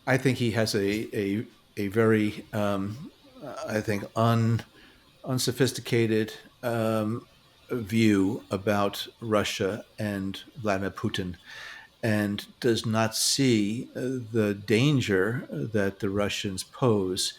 I think he has a very, I think, unsophisticated view about Russia and Vladimir Putin, and does not see the danger that the Russians pose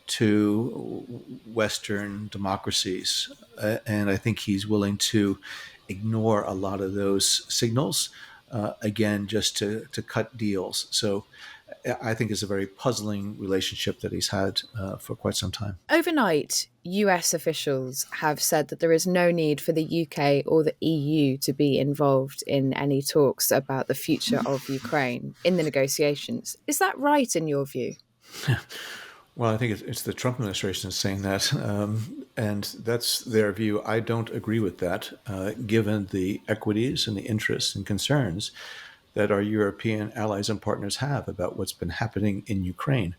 to Western democracies. And I think he's willing to ignore a lot of those signals, again, just to cut deals. So I think it's a very puzzling relationship that he's had for quite some time. Overnight, US officials have said that there is no need for the UK or the EU to be involved in any talks about the future of Ukraine in the negotiations. Is that right in your view? Well, I think it's the Trump administration is saying that, and that's their view. I don't agree with that, given the equities and the interests and concerns that our European allies and partners have about what's been happening in Ukraine.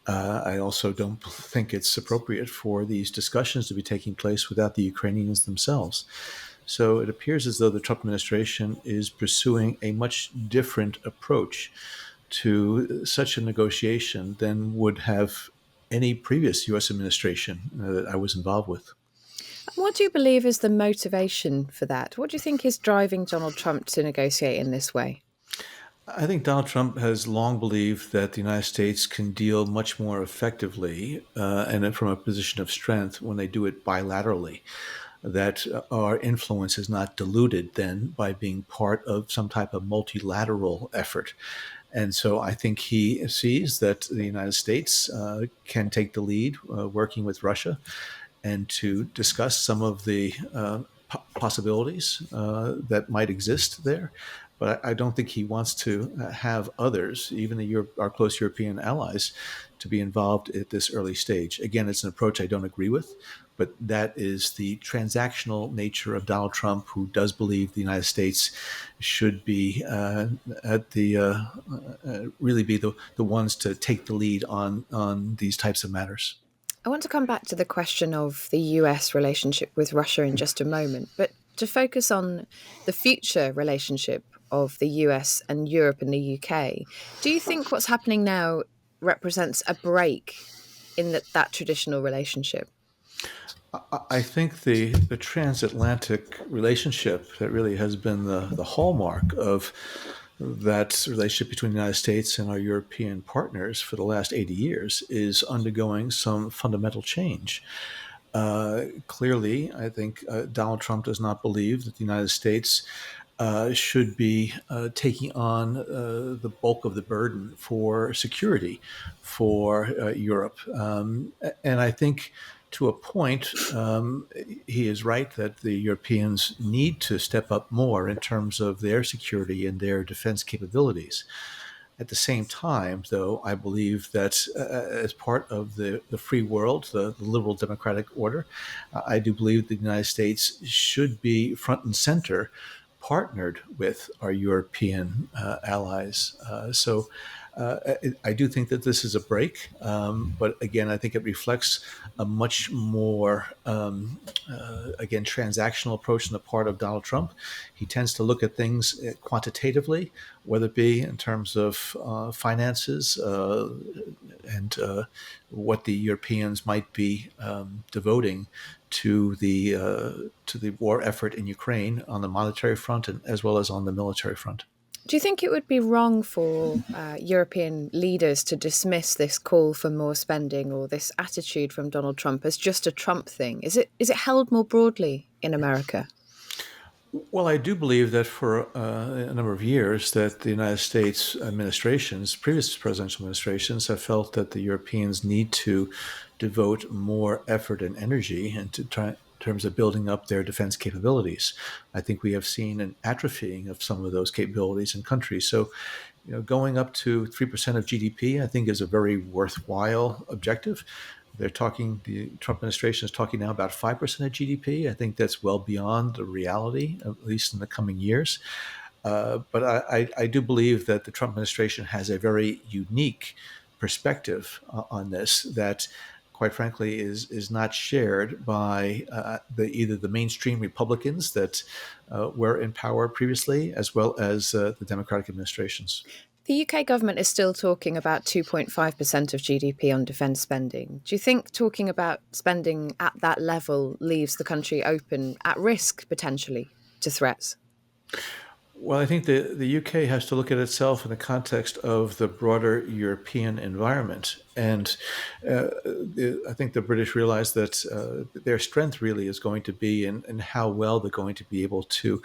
I also don't think it's appropriate for these discussions to be taking place without the Ukrainians themselves. So it appears as though the Trump administration is pursuing a much different approach to such a negotiation than would have any previous U.S. administration that I was involved with. What do you believe is the motivation for that? What do you think is driving Donald Trump to negotiate in this way? I think Donald Trump has long believed that the United States can deal much more effectively and from a position of strength when they do it bilaterally. That our influence is not diluted then by being part of some type of multilateral effort. And so I think he sees that the United States can take the lead working with Russia and to discuss some of the possibilities that might exist there. But I don't think he wants to have others, even our close European allies, to be involved at this early stage. Again, it's an approach I don't agree with, but that is the transactional nature of Donald Trump, who does believe the United States should be at the really be the ones to take the lead on these types of matters. I want to come back to the question of the US relationship with Russia in just a moment, but to focus on the future relationship of the US and Europe and the UK, do you think what's happening now represents a break in that traditional relationship? I think the transatlantic relationship that really has been the hallmark of that relationship between the United States and our European partners for the last 80 years is undergoing some fundamental change. Clearly, I think Donald Trump does not believe that the United States should be taking on the bulk of the burden for security for Europe. And I think to a point, he is right that the Europeans need to step up more in terms of their security and their defense capabilities. At the same time, though, I believe that as part of the free world, the liberal democratic order, I do believe the United States should be front and center, partnered with our European allies. I do think that this is a break, but again, I think it reflects a much more, again, transactional approach on the part of Donald Trump. He tends to look at things quantitatively, whether it be in terms of finances and what the Europeans might be devoting to the war effort in Ukraine on the monetary front and as well as on the military front. Do you think it would be wrong for European leaders to dismiss this call for more spending or this attitude from Donald Trump as just a Trump thing? Is it held more broadly in America? Well, I do believe that for a number of years that the United States administrations, previous presidential administrations, have felt that the Europeans need to devote more effort and energy into in terms of building up their defense capabilities. I think we have seen an atrophying of some of those capabilities in countries. So, going up to 3% of GDP, I think, is a very worthwhile objective. The Trump administration is talking now about 5% of GDP. I think that's well beyond the reality, at least in the coming years. But I do believe that the Trump administration has a very unique perspective on this that, quite frankly, is not shared by either the mainstream Republicans that were in power previously, as well as the Democratic administrations. The UK government is still talking about 2.5% of GDP on defence spending. Do you think talking about spending at that level leaves the country open, at risk potentially, to threats? Well, I think the UK has to look at itself in the context of the broader European environment. And I think the British realize that their strength really is going to be in how well they're going to be able to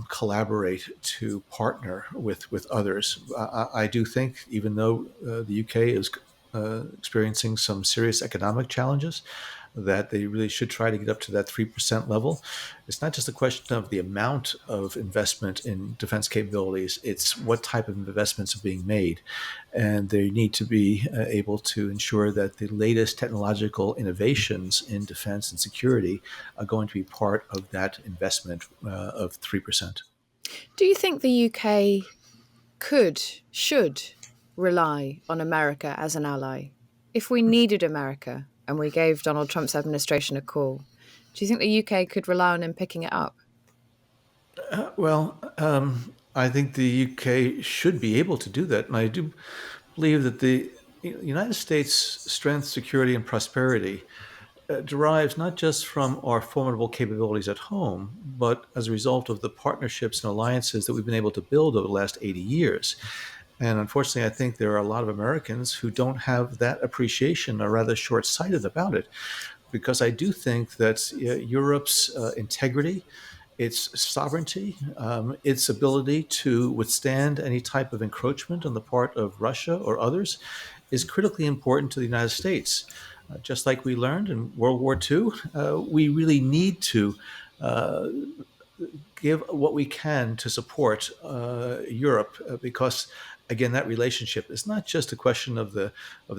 collaborate, to partner with others. I do think, even though the UK is experiencing some serious economic challenges, that they really should try to get up to that 3% level. It's not just a question of the amount of investment in defense capabilities, it's what type of investments are being made. And they need to be able to ensure that the latest technological innovations in defense and security are going to be part of that investment of 3%. Do you think the UK should rely on America as an ally? If we needed America and we gave Donald Trump's administration a call, do you think the UK could rely on him picking it up? I think the UK should be able to do that. And I do believe that the United States' strength, security, and prosperity derives not just from our formidable capabilities at home, but as a result of the partnerships and alliances that we've been able to build over the last 80 years. And unfortunately, I think there are a lot of Americans who don't have that appreciation, or rather short sighted about it, because I do think that Europe's integrity, its sovereignty, its ability to withstand any type of encroachment on the part of Russia or others is critically important to the United States. Just like we learned in World War II, we really need to uh, give what we can to support Europe because again that relationship is not just a question of the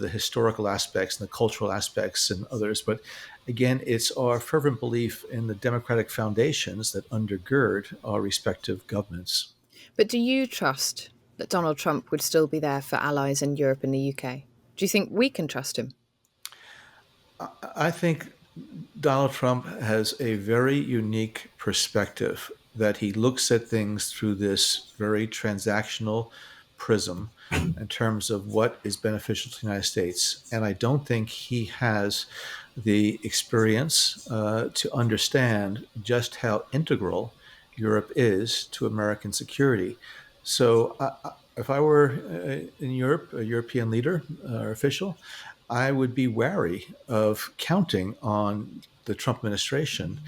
historical aspects and the cultural aspects and others, but again it's our fervent belief in the democratic foundations that undergird our respective governments. But do you trust that Donald Trump would still be there for allies in Europe and the UK? Do you think we can trust him? I think Donald Trump has a very unique perspective that he looks at things through this very transactional prism in terms of what is beneficial to the United States. And I don't think he has the experience to understand just how integral Europe is to American security. So, if I were in Europe, a European leader or official, I would be wary of counting on the Trump administration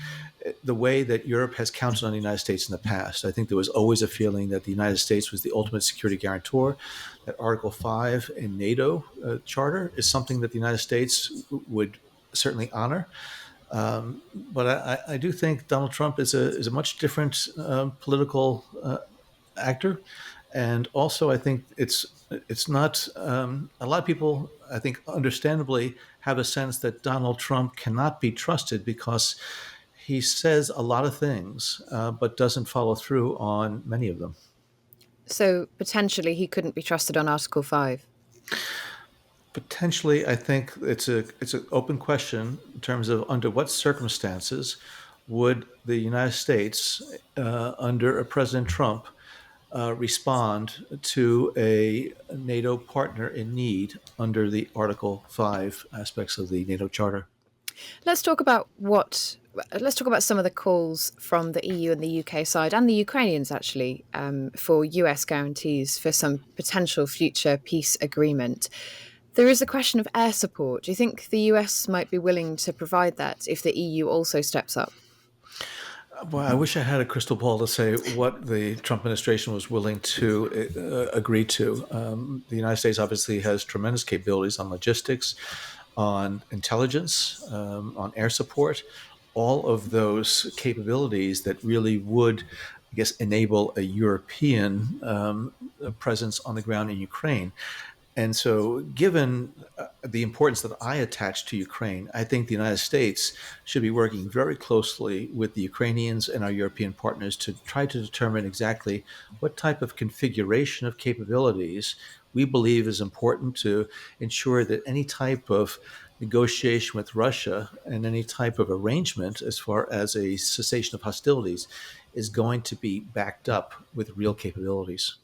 the way that Europe has counted on the United States in the past. I think there was always a feeling that the United States was the ultimate security guarantor, that Article 5 in NATO charter is something that the United States would certainly honor. But I do think Donald Trump is a much different political actor, and also I think it's not a lot of people I think understandably have a sense that Donald Trump cannot be trusted because he says a lot of things but doesn't follow through on many of them. So potentially he couldn't be trusted on Article 5. Potentially, I think it's an open question in terms of under what circumstances would the United States, under a President Trump, respond to a NATO partner in need under the Article 5 aspects of the NATO Charter. Let's talk about some of the calls from the EU and the UK side and the Ukrainians actually for US guarantees for some potential future peace agreement. There is a question of air support. Do you think the US might be willing to provide that if the EU also steps up? Well, I wish I had a crystal ball to say what the Trump administration was willing to agree to. The United States obviously has tremendous capabilities on logistics, on intelligence, on air support, all of those capabilities that really would, I guess, enable a European presence on the ground in Ukraine. And so, given the importance that I attach to Ukraine, I think the United States should be working very closely with the Ukrainians and our European partners to try to determine exactly what type of configuration of capabilities we believe is important to ensure that any type of negotiation with Russia and any type of arrangement as far as a cessation of hostilities is going to be backed up with real capabilities.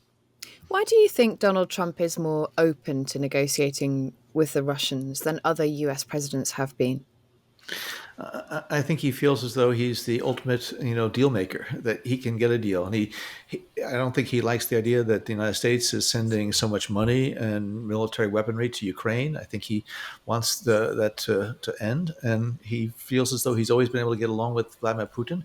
Why do you think Donald Trump is more open to negotiating with the Russians than other US presidents have been? I think he feels as though he's the ultimate, deal maker, that he can get a deal. And I don't think he likes the idea that the United States is sending so much money and military weaponry to Ukraine. I think he wants that to end. And he feels as though he's always been able to get along with Vladimir Putin.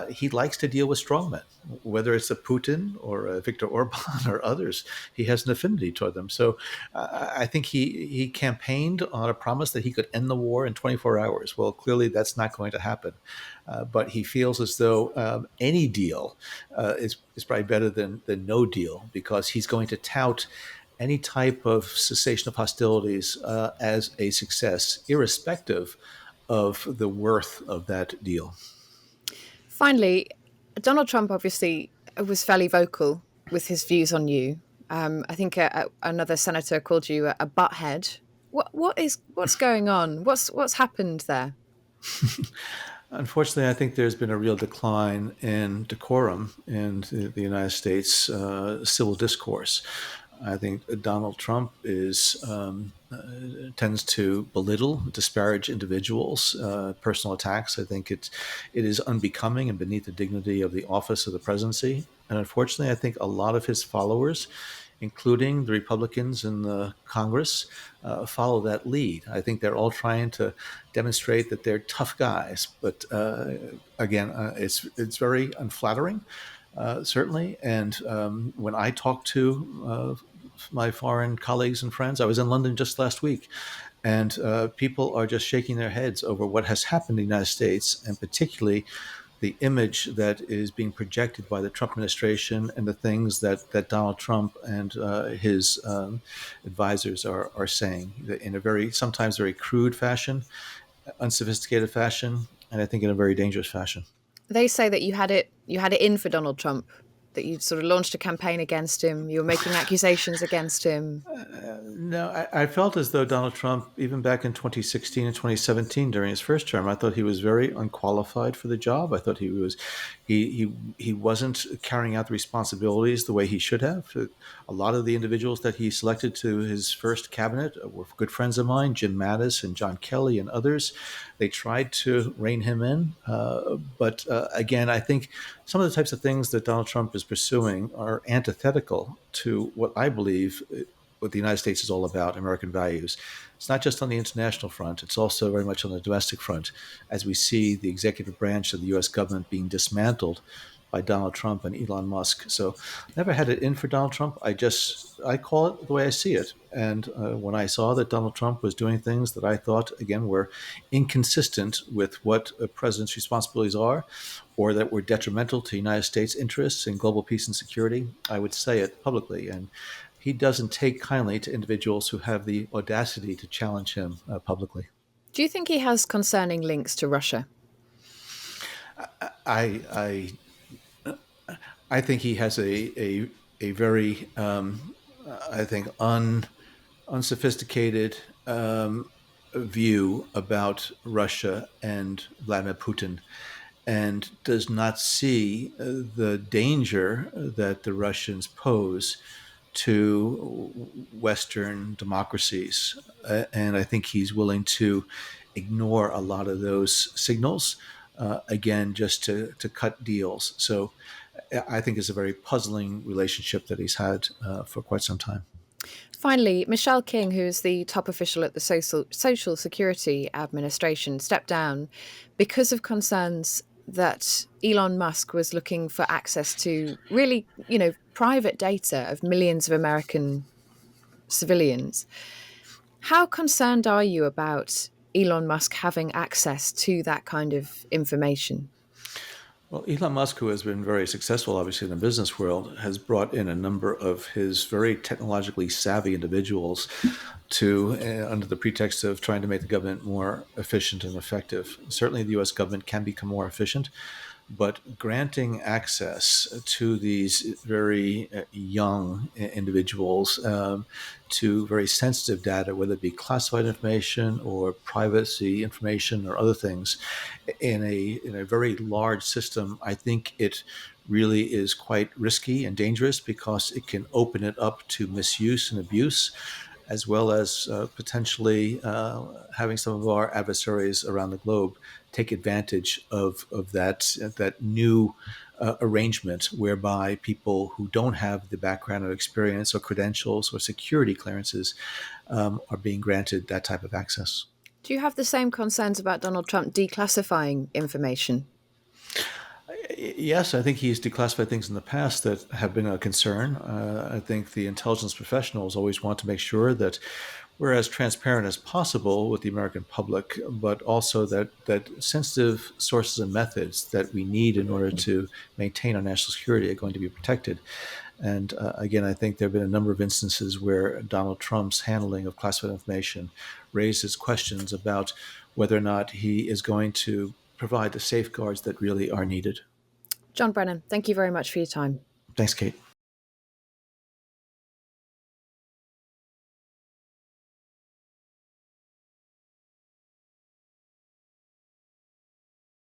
He likes to deal with strongmen, whether it's a Putin or a Viktor Orban or others. He has an affinity toward them. So I think he campaigned on a promise that he could end the war in 24 hours. Well, clearly that's not going to happen. But he feels as though any deal is probably better than no deal, because he's going to tout any type of cessation of hostilities as a success, irrespective of the worth of that deal. Finally, Donald Trump obviously was fairly vocal with his views on you. I think another senator called you a butthead. What's going on? What's happened there? Unfortunately, I think there's been a real decline in decorum in the United States civil discourse. I think Donald Trump tends to belittle, disparage individuals, personal attacks. I think it is unbecoming and beneath the dignity of the office of the presidency. And unfortunately, I think a lot of his followers, including the Republicans in the Congress, follow that lead. I think they're all trying to demonstrate that they're tough guys. But again, it's very unflattering, certainly. And when I talk to my foreign colleagues and friends, I was in London just last week, and people are just shaking their heads over what has happened in the United States, and particularly the image that is being projected by the Trump administration and the things that Donald Trump and his advisors are saying in a very, sometimes very crude fashion, unsophisticated fashion, and I think in a very dangerous fashion. They say that you had it in for Donald Trump, that you sort of launched a campaign against him. You were making accusations against him. No, I felt as though Donald Trump, even back in 2016 and 2017, during his first term, I thought he was very unqualified for the job. I thought he wasn't carrying out the responsibilities the way he should have. A lot of the individuals that he selected to his first cabinet were good friends of mine, Jim Mattis and John Kelly and others. They tried to rein him in, but again, I think some of the types of things that Donald Trump is pursuing are antithetical to what I believe what the United States is all about, American values. It's not just on the international front, it's also very much on the domestic front, as we see the executive branch of the U.S. government being dismantled by Donald Trump and Elon Musk. So never had it in for Donald Trump. I call it the way I see it. And when I saw that Donald Trump was doing things that I thought, again, were inconsistent with what a president's responsibilities are, or that were detrimental to the United States interests in global peace and security, I would say it publicly. And he doesn't take kindly to individuals who have the audacity to challenge him publicly. Do you think he has concerning links to Russia? I I think he has a very I think unsophisticated view about Russia and Vladimir Putin, and does not see the danger that the Russians pose to Western democracies. And I think he's willing to ignore a lot of those signals, again, just to cut deals. So I think it's a very puzzling relationship that he's had for quite some time. Finally, Michelle King, who's the top official at the Social Security Administration, stepped down because of concerns that Elon Musk was looking for access to really, private data of millions of American civilians. How concerned are you about Elon Musk having access to that kind of information? Well, Elon Musk, who has been very successful, obviously, in the business world, has brought in a number of his very technologically savvy individuals to, under the pretext of trying to make the government more efficient and effective. Certainly, the U.S. government can become more efficient, but granting access to these very young individuals to very sensitive data, whether it be classified information or privacy information or other things, in a very large system, I think it really is quite risky and dangerous because it can open it up to misuse and abuse, as well as potentially having some of our adversaries around the globe take advantage of that new arrangement whereby people who don't have the background or experience or credentials or security clearances are being granted that type of access. Do you have the same concerns about Donald Trump declassifying information? Yes, I think he's declassified things in the past that have been a concern. I think the intelligence professionals always want to make sure that we're as transparent as possible with the American public, but also that sensitive sources and methods that we need in order to maintain our national security are going to be protected. And again, I think there have been a number of instances where Donald Trump's handling of classified information raises questions about whether or not he is going to provide the safeguards that really are needed. John Brennan, thank you very much for your time. Thanks, Kate.